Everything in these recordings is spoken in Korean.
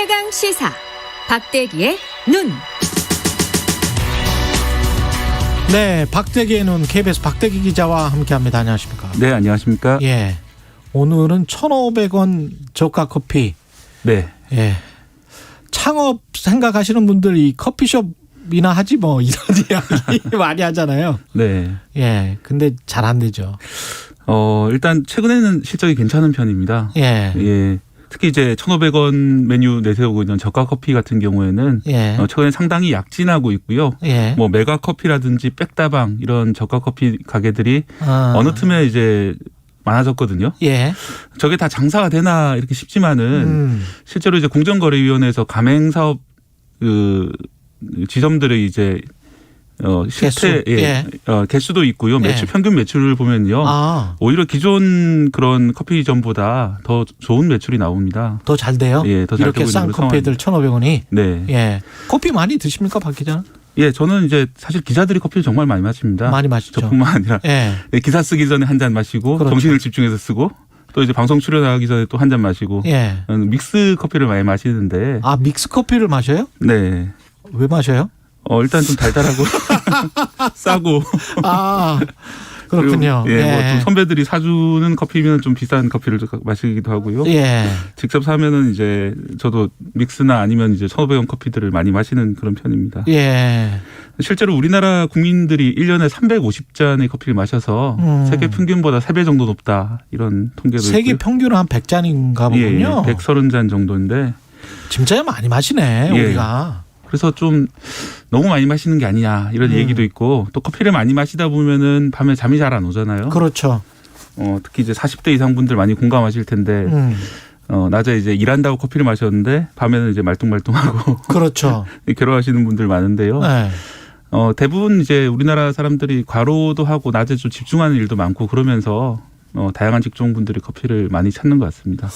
최강 시사 박대기의 눈. 네, 박대기의 눈 KBS 박대기 기자와 함께합니다. 안녕하십니까? 네, 안녕하십니까? 예, 오늘은 1,500원 저가 커피. 네. 예, 창업 생각하시는 분들 이 커피숍이나 하지 뭐 이런 이야기 많이 하잖아요. 네. 예, 근데 잘 안 되죠. 일단 최근에는 실적이 괜찮은 편입니다. 예. 예. 특히 이제 1,500원 메뉴 내세우고 있는 저가 커피 같은 경우에는 예. 최근에 상당히 약진하고 있고요. 예. 뭐 메가 커피라든지 백다방 이런 저가 커피 가게들이 어느 틈에 이제 많아졌거든요. 예. 저게 다 장사가 되나 이렇게 싶지만은 실제로 이제 공정거래위원회에서 가맹사업 그 지점들의 이제 실태 개수. 예. 개수도 있고요. 매출 예. 평균 매출을 보면요. 오히려 기존 그런 커피점보다 더 좋은 매출이 나옵니다. 더 잘 돼요? 예, 더 잘 이렇게 되고 싼 있는 커피들 1,500원이. 네. 예. 커피 많이 드십니까, 박 기자는? 예, 저는 이제 사실 기자들이 커피를 정말 많이 마십니다. 많이 마시죠. 저뿐만 아니라 예. 기사 쓰기 전에 한 잔 마시고 그렇죠. 정신을 집중해서 쓰고 또 이제 방송 출연하기 전에 또 한 잔 마시고 예. 믹스 커피를 많이 마시는데. 아, 믹스 커피를 마셔요? 네. 왜 마셔요? 일단 좀 달달하고 싸고. 아, 그렇군요. 예, 예. 뭐 좀 선배들이 사주는 커피면 좀 비싼 커피를 마시기도 하고요. 예. 직접 사면은 이제 저도 믹스나 아니면 이제 1,500원 커피들을 많이 마시는 그런 편입니다. 예. 실제로 우리나라 국민들이 1년에 350잔의 커피를 마셔서 세계 평균보다 3배 정도 높다. 이런 통계도 세계 있고요. 평균은 한 100잔인가 보군요. 예, 130잔 정도인데. 진짜 많이 마시네, 예. 우리가. 그래서 좀 너무 많이 마시는 게 아니냐 이런 얘기도 있고 또 커피를 많이 마시다 보면은 밤에 잠이 잘 안 오잖아요. 그렇죠. 특히 이제 40대 이상 분들 많이 공감하실 텐데 낮에 이제 일한다고 커피를 마셨는데 밤에는 이제 말똥말똥하고 그렇죠. 괴로워하시는 분들 많은데요. 네. 대부분 이제 우리나라 사람들이 과로도 하고 낮에 좀 집중하는 일도 많고 그러면서 다양한 직종분들이 커피를 많이 찾는 것 같습니다.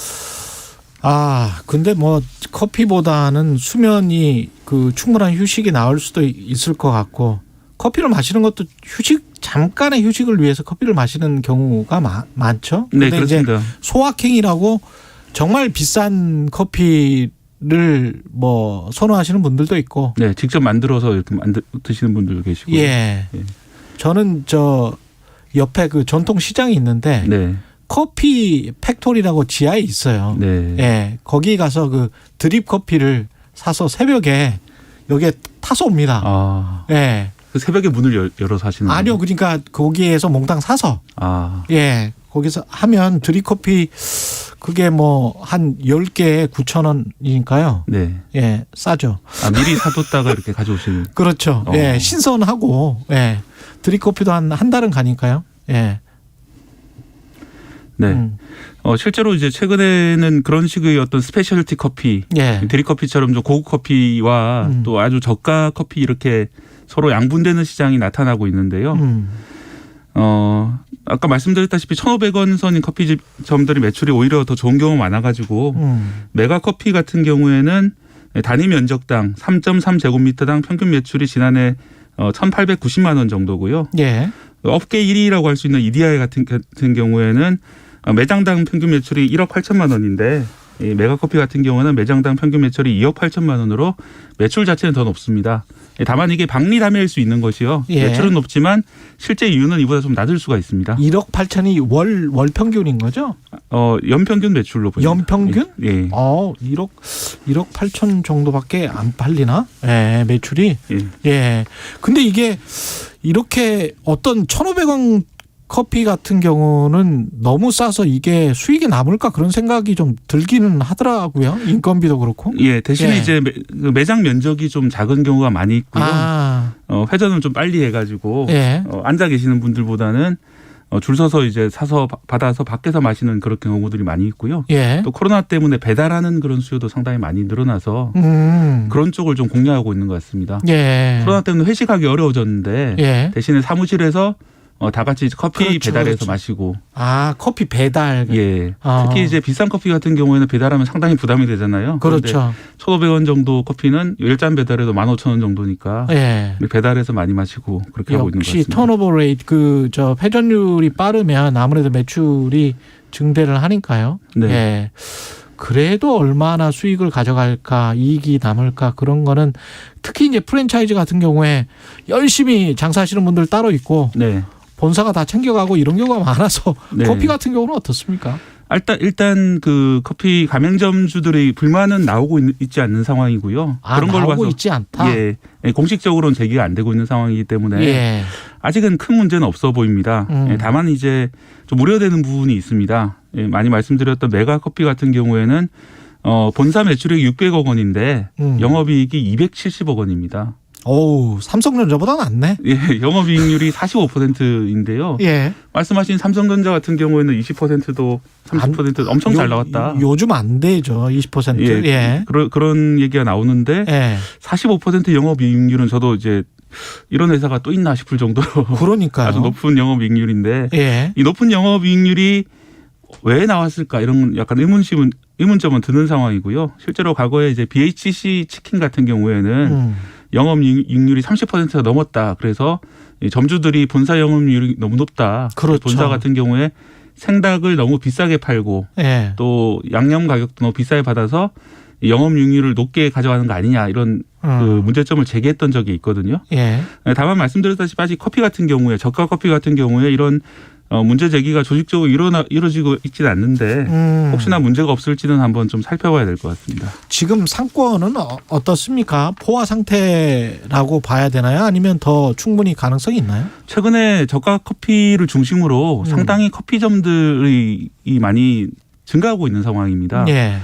아, 근데 뭐 커피보다는 수면이 그 충분한 휴식이 나을 수도 있을 것 같고 커피를 마시는 것도 잠깐의 휴식을 위해서 커피를 마시는 경우가 많죠. 네, 근데 그렇습니다. 이제 소확행이라고 정말 비싼 커피를 뭐 선호하시는 분들도 있고. 네, 직접 만들어서 이렇게 드시는 분들도 계시고. 예. 예. 저는 저 옆에 그 전통 시장이 있는데 네. 커피 팩토리라고 지하에 있어요. 네. 예. 거기 가서 그 드립 커피를 사서 새벽에 여기에 타서 옵니다. 아. 예. 그 새벽에 문을 열어서 하시는 거예요? 아니요. 그러니까 거기에서 몽땅 사서. 아. 예. 거기서 하면 드립 커피 그게 뭐 한 10개에 9,000원이니까요. 네. 예. 싸죠. 미리 사뒀다가 이렇게 가져오시는. 그렇죠. 예. 신선하고 예. 드립 커피도 한 달은 가니까요. 예. 네. 실제로 이제 최근에는 그런 식의 어떤 스페셜티 커피, 예. 드립 커피처럼 좀 고급 커피와 또 아주 저가 커피 이렇게 서로 양분되는 시장이 나타나고 있는데요. 아까 말씀드렸다시피 1,500원 선인 커피점들의 매출이 오히려 더 좋은 경우가 많아가지고 메가 커피 같은 경우에는 단위 면적당 3.3제곱미터당 평균 매출이 지난해 1,890만 원 정도고요. 예. 업계 1위라고 할 수 있는 EDI 같은 경우에는 매장당 평균 매출이 1억 8천만 원인데 이 메가커피 같은 경우는 매장당 평균 매출이 2억 8천만 원으로 매출 자체는 더 높습니다. 다만 이게 박리담회일 수 있는 것이요. 예. 매출은 높지만 실제 이유는 이보다 좀 낮을 수가 있습니다. 1억 8천이 월 평균인 거죠? 연평균 매출로 보입니다. 연평균? 예. 1억 8천 정도밖에 안 팔리나? 예, 매출이. 예. 예. 근데 이게 이렇게 어떤 1,500원 커피 같은 경우는 너무 싸서 이게 수익이 남을까 그런 생각이 좀 들기는 하더라고요. 인건비도 그렇고. 예, 대신에 예. 이제 매장 면적이 좀 작은 경우가 많이 있고요. 회전을 좀 빨리 해가지고 예. 앉아 계시는 분들보다는 줄 서서 이제 사서 받아서 밖에서 마시는 그런 경우들이 많이 있고요. 예. 또 코로나 때문에 배달하는 그런 수요도 상당히 많이 늘어나서 그런 쪽을 좀 공략하고 있는 것 같습니다. 예. 코로나 때문에 회식하기 어려워졌는데 예. 대신에 사무실에서 다 같이 커피 그렇죠, 배달해서 그렇죠. 마시고. 커피 배달. 예. 특히 이제 비싼 커피 같은 경우에는 배달하면 상당히 부담이 되잖아요. 그렇죠. 1,500원 정도 커피는 10잔 배달해도 15,000원 정도니까 예. 배달해서 많이 마시고 그렇게 하고 있는 것 역시 같습니다. 턴오버 레이트 회전율이 빠르면 아무래도 매출이 증대를 하니까요. 네. 예. 그래도 얼마나 수익을 가져갈까, 이익이 남을까, 그런 거는 특히 이제 프랜차이즈 같은 경우에 열심히 장사하시는 분들 따로 있고 네. 본사가 다 챙겨가고 이런 경우가 많아서 네. 커피 같은 경우는 어떻습니까? 일단 그 커피 가맹점주들의 불만은 나오고 있지 않는 상황이고요. 그런 걸 나오고 봐서 있지 않다. 예, 공식적으로는 제기가 안 되고 있는 상황이기 때문에 예. 아직은 큰 문제는 없어 보입니다. 예, 다만 이제 좀 우려되는 부분이 있습니다. 예, 많이 말씀드렸던 메가커피 같은 경우에는 본사 매출액이 600억 원인데 영업이익이 270억 원입니다. 어우, 삼성전자보다 낫네. 예, 영업이익률이 45%인데요. 예. 말씀하신 삼성전자 같은 경우에는 20%도 30% 엄청 잘 나왔다. 요즘 안 되죠. 20%. 예, 예. 그런 얘기가 나오는데 예. 45% 영업이익률은 저도 이제 이런 회사가 또 있나 싶을 정도로 그러니까요. 아주 높은 영업이익률인데 예. 이 높은 영업이익률이 왜 나왔을까 이런 약간 의문점은 드는 상황이고요. 실제로 과거에 이제 BHC 치킨 같은 경우에는 영업이익률이 30%가 넘었다. 그래서 점주들이 본사 영업이익률이 너무 높다. 그렇죠. 본사 같은 경우에 생닭을 너무 비싸게 팔고 예. 또 양념 가격도 너무 비싸게 받아서 영업이익률을 높게 가져가는 거 아니냐 이런 그 문제점을 제기했던 적이 있거든요. 예. 다만 말씀드렸다시피 아직 커피 같은 경우에 저가 커피 같은 경우에 이런 문제 제기가 조직적으로 이루어지고 있지는 않는데 혹시나 문제가 없을지는 한번 좀 살펴봐야 될 것 같습니다. 지금 상권은 어떻습니까? 포화 상태라고 봐야 되나요? 아니면 더 충분히 가능성이 있나요? 최근에 저가 커피를 중심으로 상당히 커피점들이 많이 증가하고 있는 상황입니다. 예.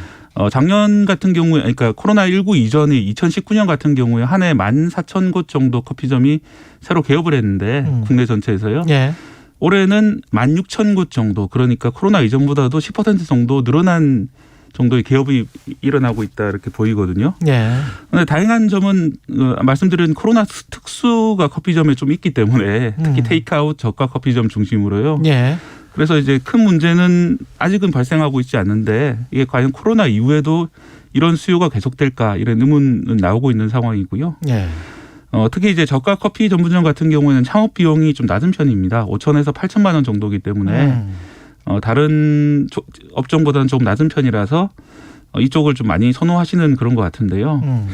작년 같은 경우에 그러니까 코로나19 이전에 2019년 같은 경우에 한 해 14,000곳 정도 커피점이 새로 개업을 했는데 국내 전체에서요. 예. 올해는 16,000곳 정도 그러니까 코로나 이전보다도 10% 정도 늘어난 정도의 개업이 일어나고 있다 이렇게 보이거든요. 예. 그런데 다행한 점은 말씀드린 코로나 특수가 커피점에 좀 있기 때문에 특히 테이크아웃 저가 커피점 중심으로요. 예. 그래서 이제 큰 문제는 아직은 발생하고 있지 않는데 이게 과연 코로나 이후에도 이런 수요가 계속될까 이런 의문은 나오고 있는 상황이고요. 예. 특히 이제 저가 커피 전문점 같은 경우에는 창업 비용이 좀 낮은 편입니다. 5천에서 8천만 원 정도이기 때문에 다른 업종보다는 좀 낮은 편이라서 이쪽을 좀 많이 선호하시는 그런 것 같은데요.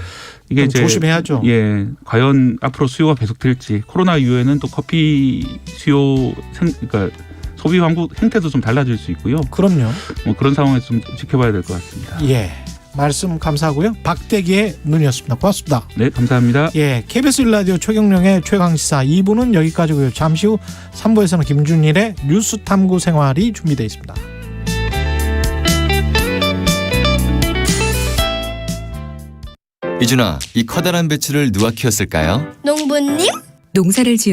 이게 이제 조심해야죠. 예, 과연 앞으로 수요가 계속될지 코로나 이후에는 또 커피 수요 그러니까 소비 행태도 좀 달라질 수 있고요. 그럼요. 뭐 그런 상황에서 좀 지켜봐야 될 것 같습니다. 예. 말씀 감사하고요. 박대기의 눈이었습니다. 고맙습니다. 네, 감사합니다. 예, KBS 1라디오 최경령의 최강시사 2부는 여기까지고요. 잠시 후 3부에서는 김준일의 뉴스탐구 생활이 준비되어 있습니다. 이준아, 이 커다란 배추를 누가 키웠을까요? 농부님? 농사를 지을